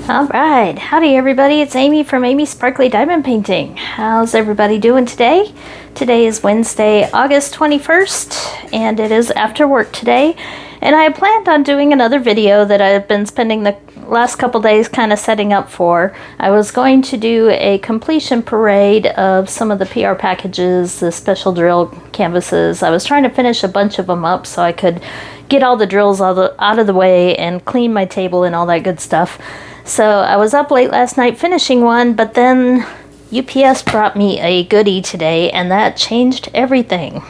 All right, howdy everybody, it's Amy from Amy's Sparkly Diamond Painting. How's everybody doing today? Today is Wednesday, August 21st, and it is after work today. And I planned on doing another video that I've been spending the last couple days kind of setting up for. I was going to do a completion parade of some of the PR packages, the special drill canvases. I was trying to finish a bunch of them up so I could get all the drills out of the way and clean my table and all that good stuff. So I was up late last night finishing one, but then UPS brought me a goodie today and that changed everything.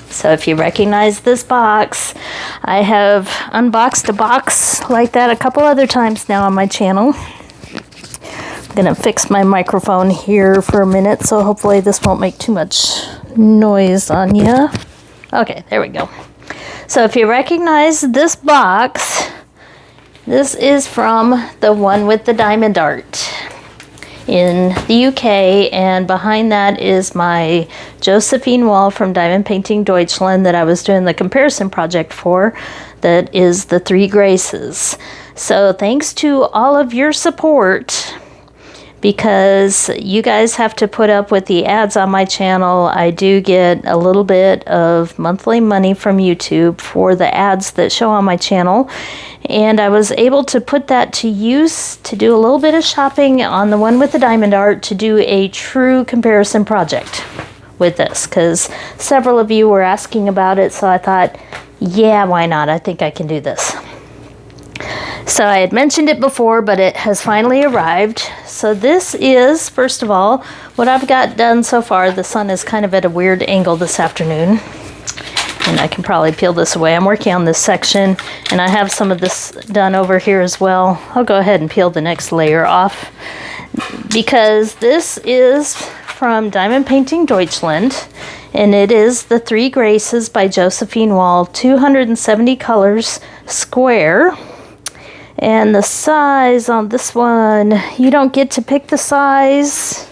So if you recognize this box, I have unboxed a box like that a couple other times now on my channel. I'm gonna fix my microphone here for a minute, so hopefully this won't make too much noise on you. Okay, there we go. So if you recognize this box, this is from the one with the diamond art in the UK, and behind that is my Josephine wall from Diamond Painting Deutschland that I was doing the comparison project for. That is the Three Graces. So thanks to all of your support, because you guys have to put up with the ads on my channel. I do get a little bit of monthly money from YouTube for the ads that show on my channel. And I was able to put that to use to do a little bit of shopping on the one with the diamond art to do a true comparison project with this, because several of you were asking about it. So I thought, yeah, why not? I think I can do this. So I had mentioned it before, but it has finally arrived. So this is, first of all, what I've got done so far. The sun is kind of at a weird angle this afternoon, and I can probably peel this away. I'm working on this section, and I have some of this done over here as well. I'll go ahead and peel the next layer off, because this is from Diamond Painting Deutschland, and it is the Three Graces by Josephine Wall, 270 colors square. And the size on this one, you don't get to pick the size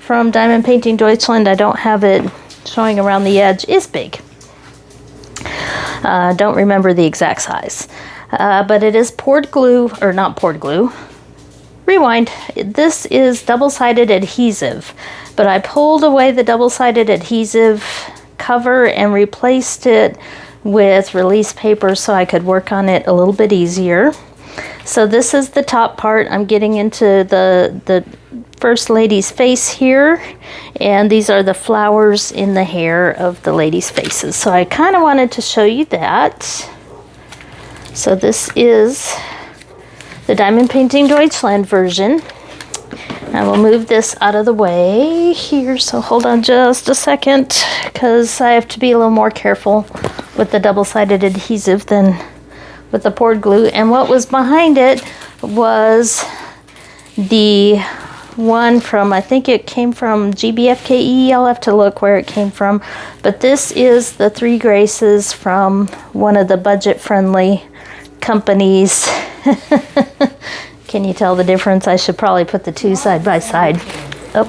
from Diamond Painting Deutschland. I don't have it showing around the edge. It's big. Don't remember the exact size. But it is poured glue, or not poured glue. Rewind. This is double-sided adhesive. But I pulled away the double-sided adhesive cover and replaced it with release paper so I could work on it a little bit easier. So this is the top part. I'm getting into the first lady's face here, and these are the flowers in the hair of the ladies' faces. So I kind of wanted to show you that. So this is the Diamond Painting Deutschland version. I will move this out of the way here, so hold on just a second, because I have to be a little more careful with the double-sided adhesive than with the poured glue. And what was behind it was the one from, I think it came from GBFKE. I'll have to look where it came from. But this is the Three Graces from one of the budget-friendly companies. Can you tell the difference? I should probably put the two side by side. Oh.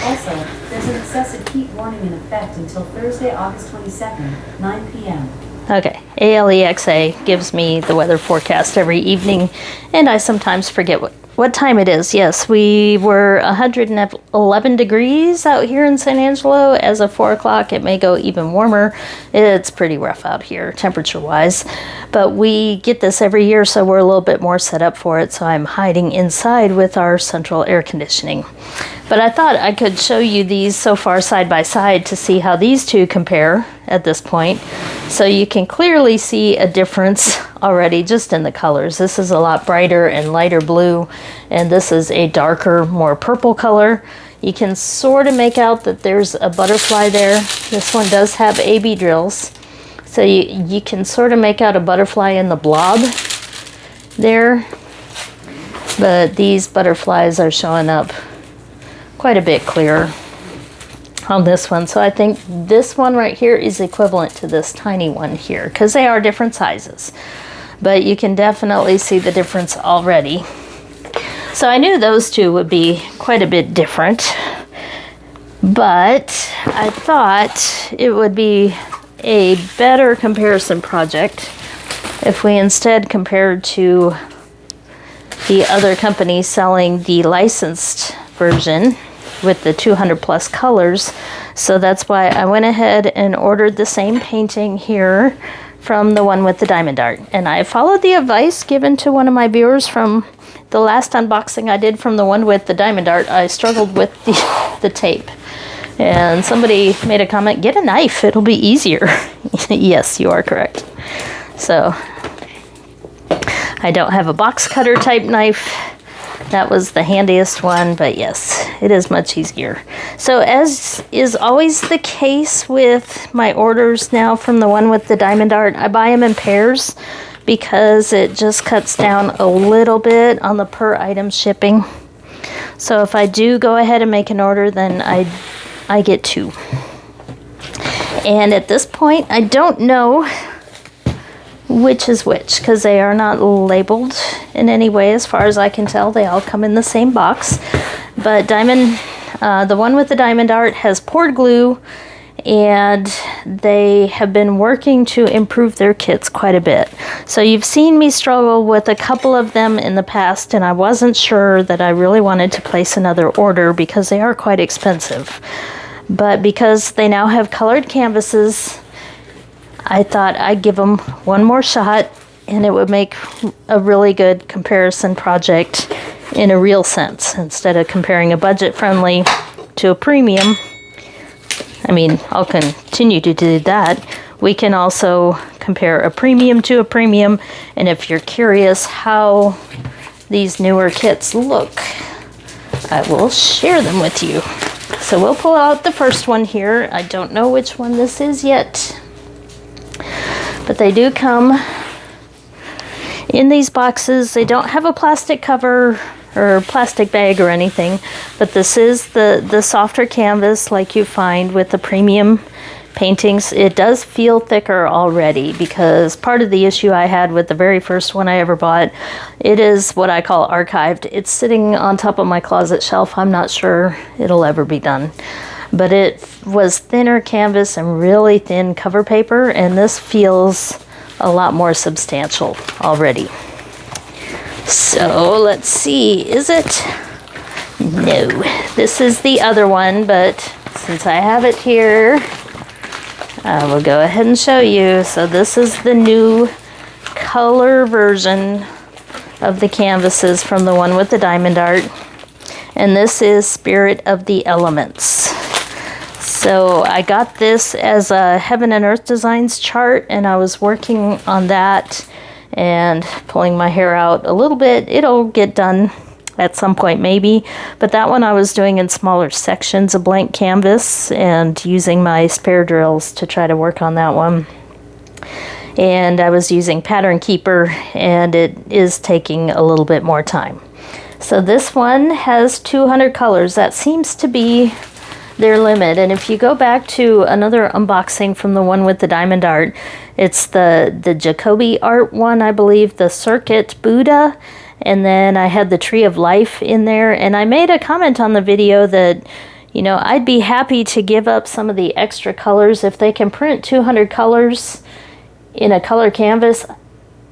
Also, there's an excessive heat warning in effect until Thursday, August 22nd, 9 p.m. Okay, ALEXA gives me the weather forecast every evening, and I sometimes forget what time it is. Yes, we were 111 degrees out here in San Angelo. As of 4 o'clock, it may go even warmer. It's pretty rough out here, temperature-wise. But we get this every year, so we're a little bit more set up for it. So I'm hiding inside with our central air conditioning. But I thought I could show you these so far side by side to see how these two compare at this point. So you can clearly see a difference already just in the colors. This is a lot brighter and lighter blue, and this is a darker, more purple color. You can sort of make out that there's a butterfly there. This one does have AB drills, so you can sort of make out a butterfly in the blob there, but these butterflies are showing up quite a bit clearer on this one. So I think this one right here is equivalent to this tiny one here, because they are different sizes, but you can definitely see the difference already. So I knew those two would be quite a bit different, but I thought it would be a better comparison project if we instead compared to the other company selling the licensed version with the 200 plus colors. So that's why I went ahead and ordered the same painting here from the one with the diamond art. And I followed the advice given to one of my viewers from the last unboxing I did from the one with the diamond art. I struggled with the tape. And somebody made a comment, get a knife, it'll be easier. Yes, you are correct. So I don't have a box cutter type knife. That was the handiest one, but yes, it is much easier. So as is always the case with my orders now from the one with the diamond art, I buy them in pairs because it just cuts down a little bit on the per item shipping. So if I do go ahead and make an order, then I get 2. And at this point, I don't know which is which because they are not labeled in any way as far as I can tell. They all come in the same box. But the one with the diamond art has poured glue, and they have been working to improve their kits quite a bit. So you've seen me struggle with a couple of them in the past, and I wasn't sure that I really wanted to place another order because they are quite expensive. But because they now have colored canvases, I thought I'd give them one more shot, and it would make a really good comparison project in a real sense. Instead of comparing a budget-friendly to a premium, I mean, I'll continue to do that. We can also compare a premium to a premium, and if you're curious how these newer kits look, I will share them with you. So we'll pull out the first one here. I don't know which one this is yet, but they do come in these boxes. They don't have a plastic cover or plastic bag or anything, but this is the softer canvas like you find with the premium paintings. It does feel thicker already because part of the issue I had with the very first one I ever bought, it is what I call archived. It's sitting on top of my closet shelf. I'm not sure it'll ever be done. But it was thinner canvas and really thin cover paper, and this feels a lot more substantial already. So let's see, is it? No, this is the other one, but since I have it here, I will go ahead and show you. So this is the new color version of the canvases from the one with the diamond art. And this is Spirit of the Elements. So I got this as a Heaven and Earth Designs chart, and I was working on that and pulling my hair out a little bit. It'll get done at some point maybe, but that one I was doing in smaller sections of blank canvas and using my spare drills to try to work on that one. And I was using Pattern Keeper, and it is taking a little bit more time. So this one has 200 colors. That seems to be their limit. And if you go back to another unboxing from the one with the diamond art, it's the Jacoby art one, I believe, the Circuit Buddha, and then I had the Tree of Life in there. And I made a comment on the video that, you know, I'd be happy to give up some of the extra colors if they can print 200 colors in a color canvas.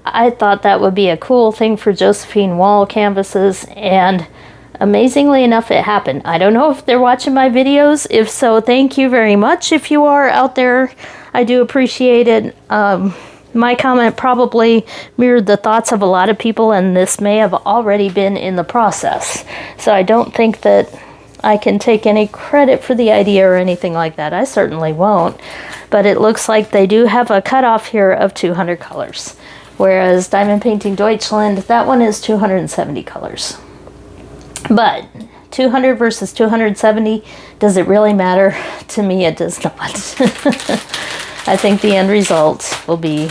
I thought that would be a cool thing for Josephine wall canvases, and amazingly enough, it happened. I don't know if they're watching my videos. If so, thank you very much. If you are out there, I do appreciate it. My comment probably mirrored the thoughts of a lot of people, and this may have already been in the process. So I don't think that I can take any credit for the idea or anything like that. I certainly won't. But it looks like they do have a cutoff here of 200 colors. Whereas Diamond Painting Deutschland, that one is 270 colors. But 200 versus 270, does it really matter? To me, it does not. I think the end result will be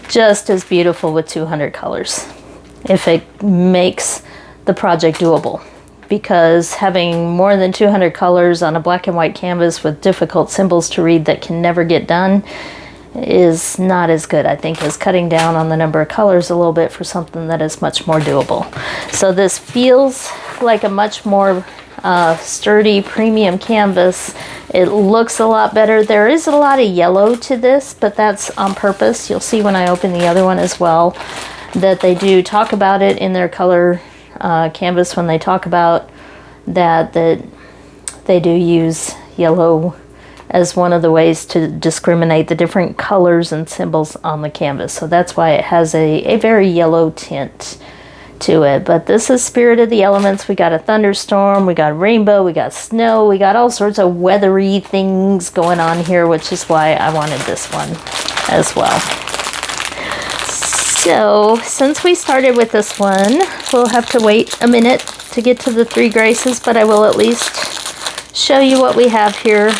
just as beautiful with 200 colors if it makes the project doable. Because having more than 200 colors on a black and white canvas with difficult symbols to read that can never get done is not as good, I think, as cutting down on the number of colors a little bit for something that is much more doable. So this feels like a much more sturdy premium canvas. It looks a lot better. There is a lot of yellow to this, but that's on purpose. You'll see when I open the other one as well that they do talk about it in their color canvas when they talk about that they do use yellow as one of the ways to discriminate the different colors and symbols on the canvas. So that's why it has a very yellow tint to it. But this is Spirit of the Elements. We got a thunderstorm, we got rainbow, we got snow, we got all sorts of weathery things going on here, which is why I wanted this one as well. So since we started with this one, we'll have to wait a minute to get to the Three Graces, but I will at least show you what we have here.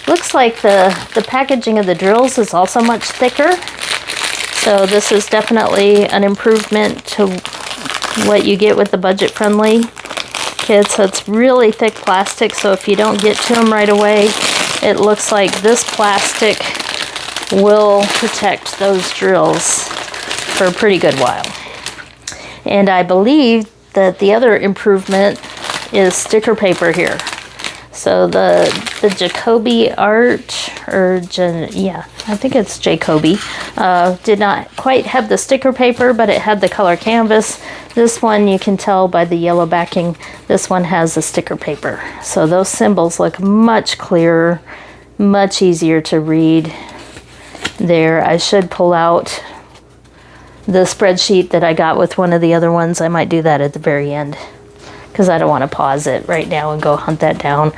Looks like the packaging of the drills is also much thicker. So this is definitely an improvement to what you get with the budget-friendly kit. So it's really thick plastic, so if you don't get to them right away, it looks like this plastic will protect those drills for a pretty good while. And I believe that the other improvement is sticker paper here. So the Jacoby art, yeah, I think it's Jacoby, did not quite have the sticker paper, but it had the color canvas. This one, you can tell by the yellow backing, this one has the sticker paper. So those symbols look much clearer, much easier to read there. I should pull out the spreadsheet that I got with one of the other ones. I might do that at the very end, because I don't want to pause it right now and go hunt that down.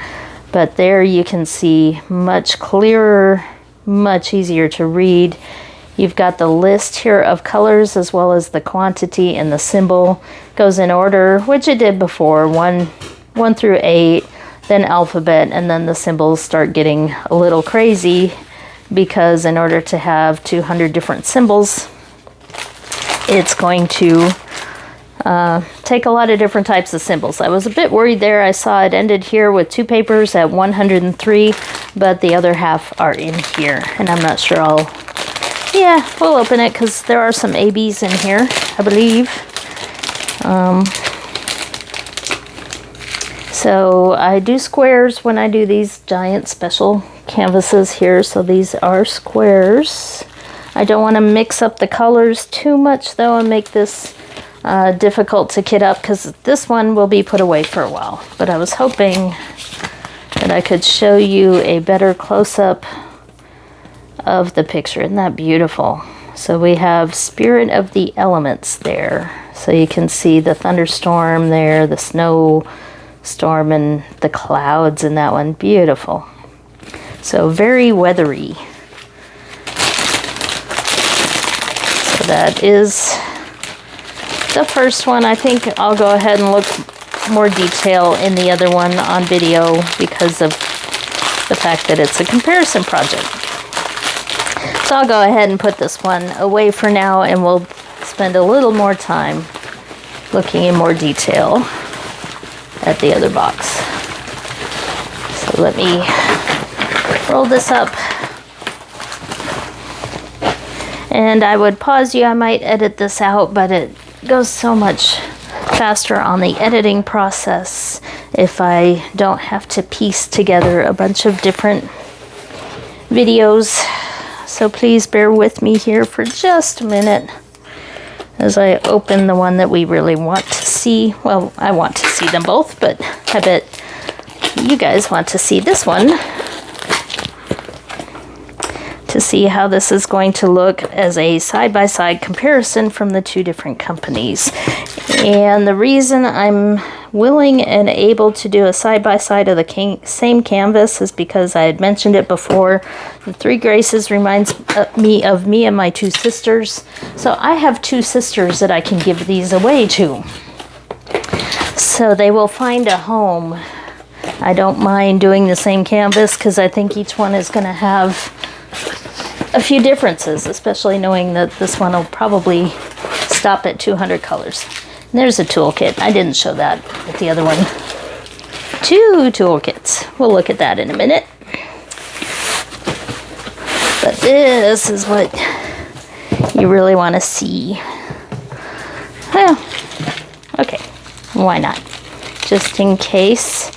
But there you can see much clearer, much easier to read. You've got the list here of colors as well as the quantity, and the symbol goes in order, which it did before, 1 through 8, then alphabet, and then the symbols start getting a little crazy because in order to have 200 different symbols, it's going to take a lot of different types of symbols. I was a bit worried there. I saw it ended here with 2 papers at 103, but the other half are in here, and I'm not sure yeah, we'll open it because there are some ABs in here, I believe. So I do squares when I do these giant special canvases here, so these are squares. I don't want to mix up the colors too much though and make this difficult to kit up, because this one will be put away for a while. But I was hoping that I could show you a better close-up of the picture. Isn't that beautiful? So we have Spirit of the Elements there. So you can see the thunderstorm there, the snowstorm, and the clouds in that one. Beautiful. So very weathery. So that is the first one. I think I'll go ahead and look more detail in the other one on video because of the fact that it's a comparison project. So I'll go ahead and put this one away for now, and we'll spend a little more time looking in more detail at the other box. So let me roll this up. And I would pause you. I might edit this out, but it goes so much faster on the editing process if I don't have to piece together a bunch of different videos. So please bear with me here for just a minute as I open the one that we really want to see. Well, I want to see them both, but I bet you guys want to see this one to see how this is going to look as a side-by-side comparison from the 2 different companies. And the reason I'm willing and able to do a side-by-side of the same canvas is because I had mentioned it before. The Three Graces reminds me of me and my 2 sisters. So I have 2 sisters that I can give these away to. So they will find a home. I don't mind doing the same canvas because I think each one is going to have a few differences, especially knowing that this one will probably stop at 200 colors. And there's a toolkit. I didn't show that with the other one. 2 toolkits. We'll look at that in a minute. But this is what you really want to see. Well, okay. Why not? just in case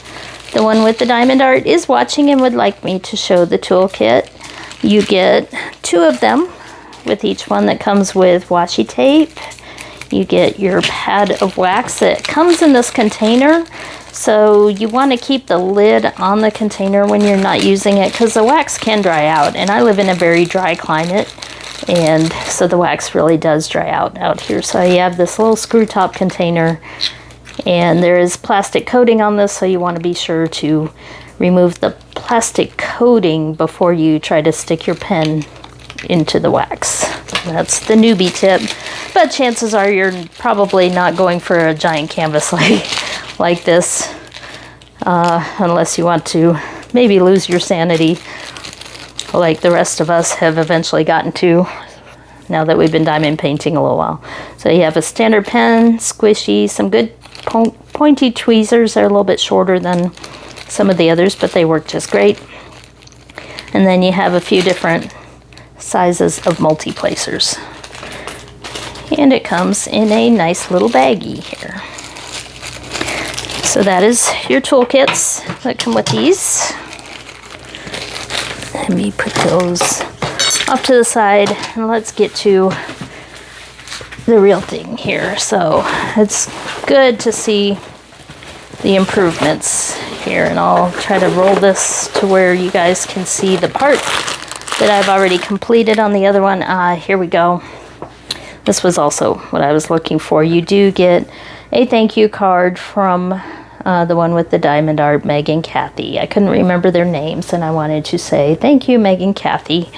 the one with the diamond art is watching and would like me to show the toolkit. You get 2 of them with each one that comes with washi tape. You get your pad of wax that comes in this container. So you want to keep the lid on the container when you're not using it because the wax can dry out. And I live in a very dry climate, and so the wax really does dry out here. So you have this little screw top container, and there is plastic coating on this, so you want to be sure to remove the plastic coating before you try to stick your pen into the wax. That's the newbie tip, but chances are you're probably not going for a giant canvas like this, unless you want to maybe lose your sanity like the rest of us have eventually gotten to now that we've been diamond painting a little while. So you have a standard pen, squishy, some good pointy tweezers. They're a little bit shorter than some of the others, but they work just great. And then you have a few different sizes of multi-placers. And it comes in a nice little baggie here. So that is your toolkits that come with these. Let me put those off to the side and let's get to the real thing here. So it's good to see the improvements here, and I'll try to roll this to where you guys can see the part that I've already completed on the other one. Here we go. This was also what I was looking for. You do get a thank you card from the one with the diamond art, Meg and Kathy. I couldn't remember their names, and I wanted to say thank you, Meg and Kathy,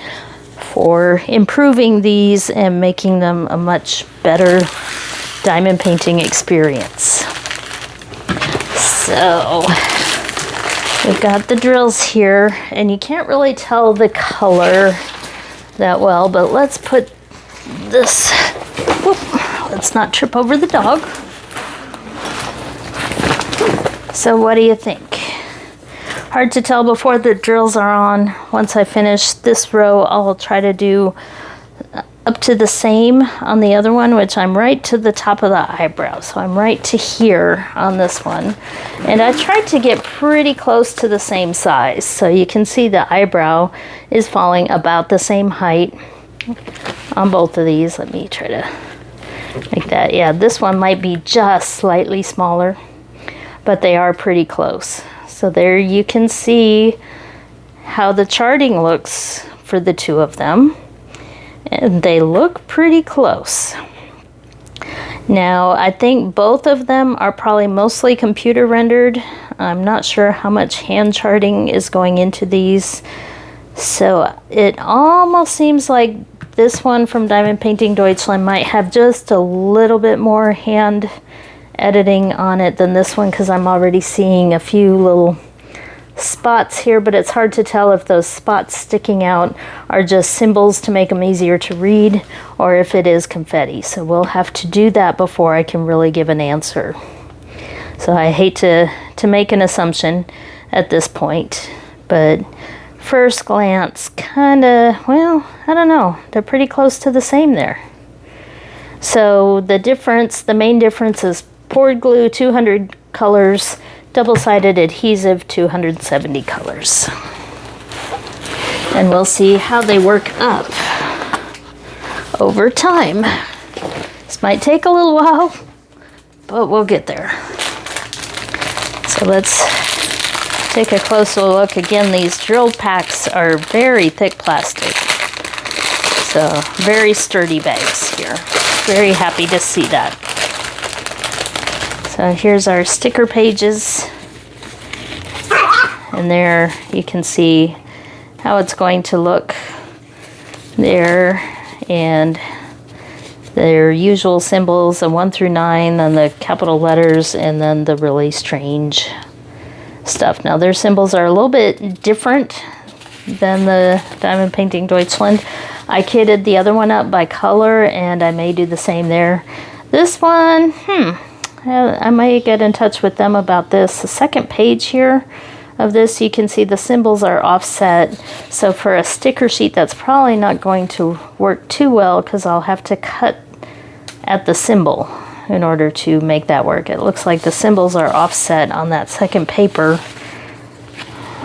for improving these and making them a much better diamond painting experience. So we've got the drills here, and you can't really tell the color that well, but let's put this, let's not trip over the dog. So what do you think? Hard to tell before the drills are on. Once I finish this row, I'll try to do up to the same on the other one, which I'm right to the top of the eyebrow. So I'm right to here on this one. And I tried to get pretty close to the same size. So you can see the eyebrow is falling about the same height on both of these. Let me try to make that. Yeah, this one might be just slightly smaller, but they are pretty close. So there you can see how the charting looks for the 2 of them. And they look pretty close. Now, I think both of them are probably mostly computer rendered. I'm not sure how much hand charting is going into these. So it almost seems like this one from Diamond Painting Deutschland might have just a little bit more hand editing on it than this one, because I'm already seeing a few little spots here, but it's hard to tell if those spots sticking out are just symbols to make them easier to read, or if it is confetti. So we'll have to do that before I can really give an answer. So I hate to make an assumption at this point, but first glance, kinda, well, I don't know, they're pretty close to the same there. So the difference, the main difference is poured glue, 200 colors, double-sided adhesive, 270 colors. And we'll see how they work up over time. This might take a little while, but we'll get there. So let's take a closer look. Again, these drill packs are very thick plastic. So very sturdy bags here. Very happy to see that. So here's our sticker pages, and there you can see how it's going to look there, and their usual symbols, the 1 through 9, then the capital letters, and then the really strange stuff. Now their symbols are a little bit different than the Diamond Painting Deutschland. I kitted the other one up by color, and I may do the same there. This one, I might get in touch with them about this. The second page here of this, you can see the symbols are offset. So for a sticker sheet, that's probably not going to work too well, because I'll have to cut at the symbol in order to make that work. It looks like the symbols are offset on that second paper.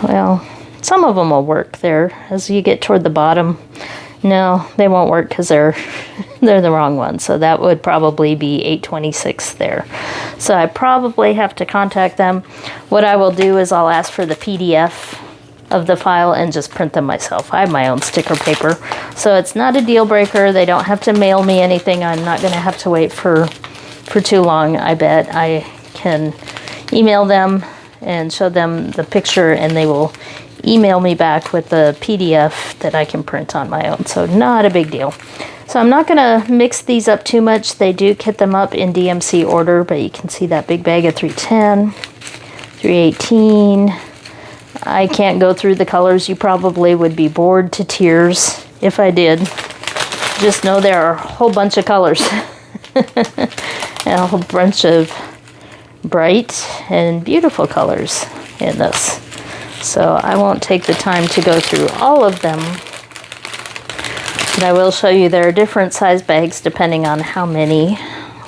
Well, some of them will work there as you get toward the bottom. No, they won't work because they're the wrong one. So that would probably be 826 there. So I probably have to contact them. What I will do is I'll ask for the PDF of the file and just print them myself. I have my own sticker paper. So it's not a deal breaker. They don't have to mail me anything. I'm not going to have to wait for too long. I bet I can email them and show them the picture, and they will email me back with the PDF that I can print on my own. So not a big deal. So I'm not going to mix these up too much. They do kit them up in DMC order, but you can see that big bag of 310, 318. I can't go through the colors. You probably would be bored to tears if I did. Just know there are a whole bunch of colors and a whole bunch of bright and beautiful colors in this. So I won't take the time to go through all of them, but I will show you there are different size bags depending on how many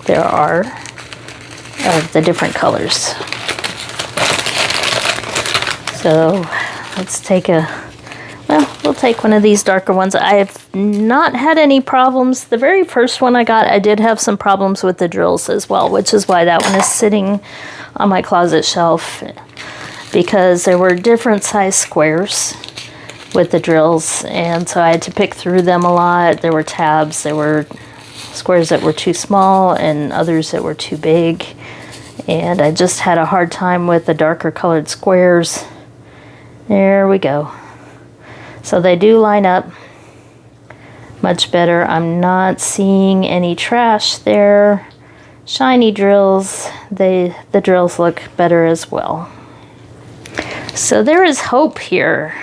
there are of the different colors. So let's take we'll take one of these darker ones. I have not had any problems. The very first one I got, I did have some problems with the drills as well, which is why that one is sitting on my closet shelf, because there were different size squares with the drills, and so I had to pick through them a lot. There were tabs, there were squares that were too small and others that were too big, and I just had a hard time with the darker colored squares. There we go. So they do line up much better. I'm not seeing any trash there. Shiny drills, the drills look better as well. So there is hope here,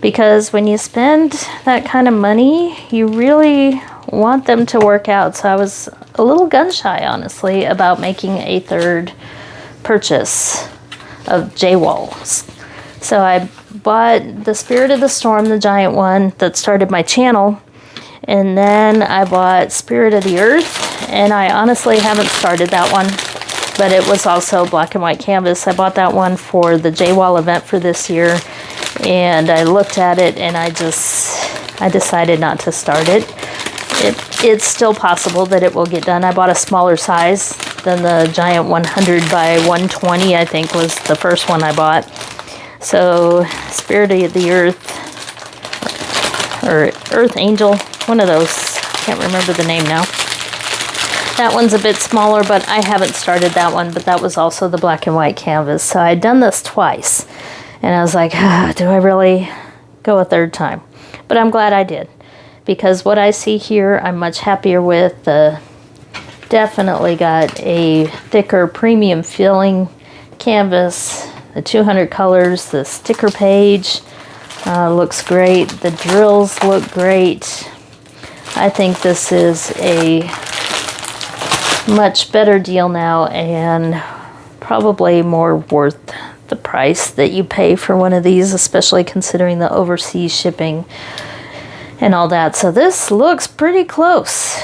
because when you spend that kind of money, you really want them to work out. So I was a little gun shy, honestly, about making a third purchase of JWalls. So I bought the Spirit of the Storm, the giant one that started my channel, and then I bought Spirit of the Earth, and I honestly haven't started that one. But it was also black and white canvas. I bought that one for the JWall event for this year, and I looked at it and I decided not to start it. It's still possible that it will get done. I bought a smaller size than the giant 100 by 120, I think was the first one I bought. So Spirit of the Earth, or Earth Angel, one of those, can't remember the name now. That one's a bit smaller, but I haven't started that one, but that was also the black and white canvas. So I'd done this twice, and I was like, do I really go a third time? But I'm glad I did, because what I see here, I'm much happier with. Definitely got a thicker premium feeling canvas, the 200 colors, the sticker page looks great. The drills look great. I think this is a much better deal now, and probably more worth the price that you pay for one of these, especially considering the overseas shipping and all that. So this looks pretty close.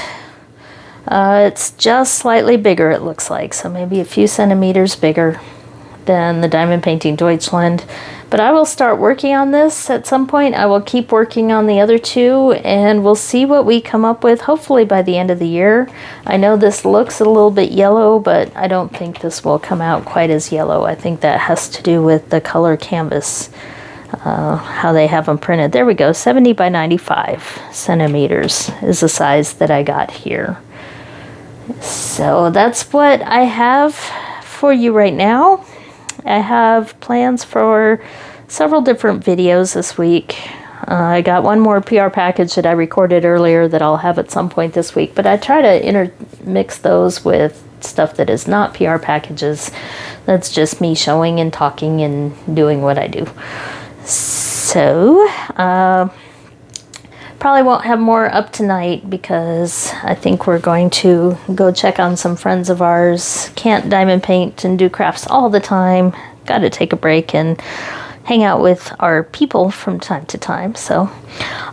It's just slightly bigger, it looks like, so maybe a few centimeters bigger than the Diamond Painting Deutschland. But I will start working on this at some point. I will keep working on the other two, and we'll see what we come up with, hopefully by the end of the year. I know this looks a little bit yellow, but I don't think this will come out quite as yellow. I think that has to do with the color canvas, how they have them printed. There we go, 70 by 95 centimeters is the size that I got here. So that's what I have for you right now. I have plans for several different videos this week. I got one more PR package that I recorded earlier that I'll have at some point this week, but I try to intermix those with stuff that is not PR packages. That's just me showing and talking and doing what I do. So, probably won't have more up tonight because I think we're going to go check on some friends of ours. Can't diamond paint and do crafts all the time. Got to take a break and hang out with our people from time to time. So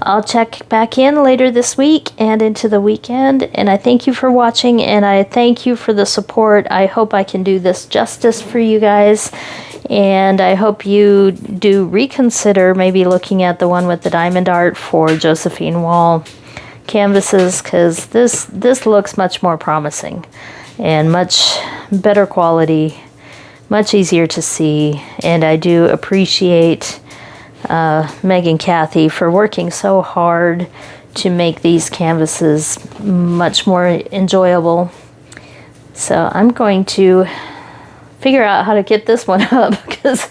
I'll check back in later this week and into the weekend. And I thank you for watching, and I thank you for the support. I hope I can do this justice for you guys. And I hope you do reconsider maybe looking at the one with the diamond art for Josephine Wall canvases, because this looks much more promising and much better quality, much easier to see. And I do appreciate Meg and Kathy for working so hard to make these canvases much more enjoyable. So I'm going to figure out how to get this one up, because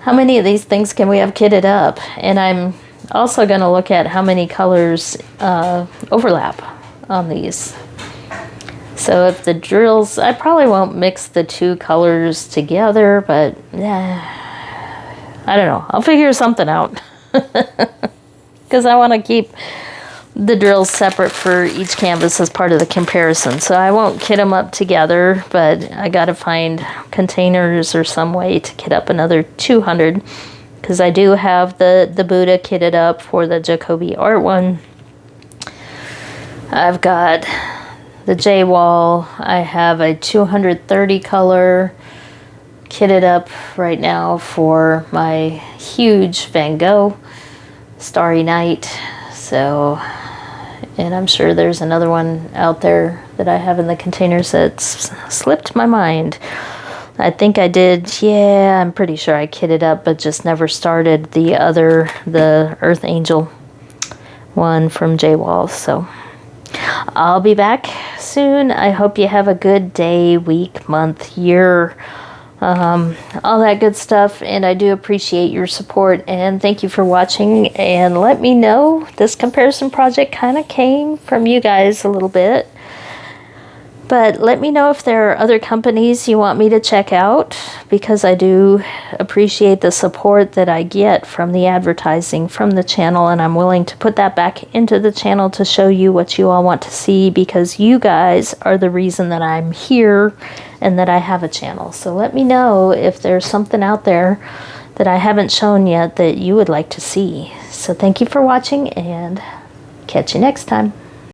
how many of these things can we have kitted up? And I'm also going to look at how many colors overlap on these. So if the drills, I probably won't mix the two colors together, but I don't know. I'll figure something out. Because I want to keep the drills separate for each canvas as part of the comparison. So I won't kit them up together, but I got to find containers or some way to kit up another 200. Because I do have the Buddha kitted up for the Jacoby art one. I've got the JWall. I have a 230 color kitted up right now for my huge Van Gogh Starry Night. So, and I'm sure there's another one out there that I have in the containers that's slipped my mind. I think I did, yeah, I'm pretty sure I kitted up, but just never started the Earth Angel one from JWall. So I'll be back soon. I hope you have a good day, week, month, year, all that good stuff. And I do appreciate your support, and thank you for watching. And let me know, this comparison project kind of came from you guys a little bit. But let me know if there are other companies you want me to check out, because I do appreciate the support that I get from the advertising from the channel, and I'm willing to put that back into the channel to show you what you all want to see, because you guys are the reason that I'm here and that I have a channel. So let me know if there's something out there that I haven't shown yet that you would like to see. So thank you for watching, and catch you next time.